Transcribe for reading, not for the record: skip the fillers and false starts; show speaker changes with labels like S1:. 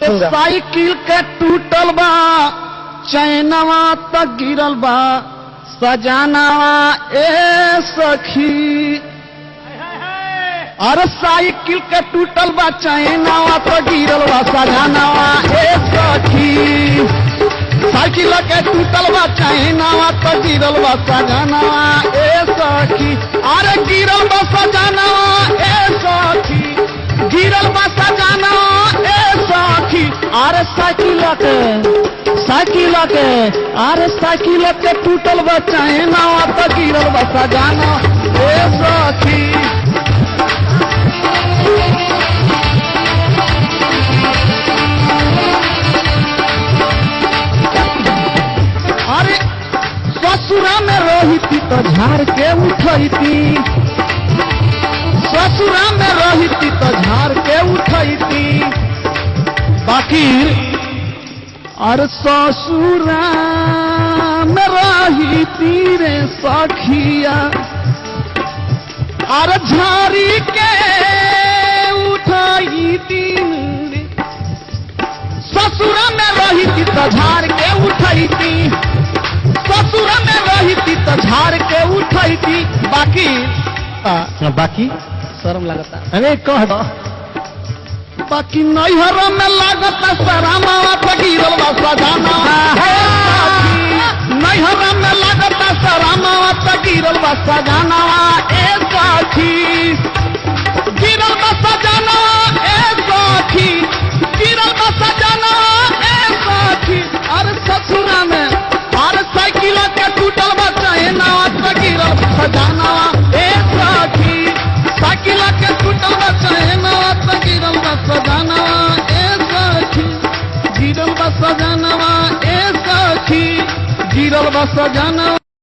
S1: Cycle के टूटल बा चैनवा तक गिरल बा सजानावा ए सखी। अरे साइकिल के टूटल बा चैनवा तक गिरल बा सजानावा ए सखी। साइकिल के टूटल बा चैनवा तक गिरल बा सजानावा ए सखी। अरे गिरल बा सजानावा ए सखी, गिरल बा सजानावा ए सखी। अरे साइकिल के टूटल बा चैनवा तक गिरल बा सजानावा ए सखी। ससुरा में रही तो झाड़ के उठती, ससुरा में रही तो झाड़ के उठती। बाकी अरे ससुरा में रही रे सखिया, अरे झाड़ी के उठती। ससुरा में रही तो झाड़ के उठती, ससुरा में रही तो झाड़ के उठती। बाकी शर्म लगता। अरे कह दो बाकी नैहर में लागता सरामावा तक गिरल बा सजानावा। नैहर में लागता सरामावा तक गिरल बा सजानावा ए सखी। गिरल बा सजानावा ए सखी, गिरल बा सजानावा ए सखी। अरे ससुरा में अरे साइकिल के टूटल बा चैनवा तक गिरल बा सजानावा ए सखी। साइकिल के टूटल बा चैनवा तक गिरल बा सजानावा ए सखी। गिरल बा सजानावा ए सखी, गिरल बा सजानावा।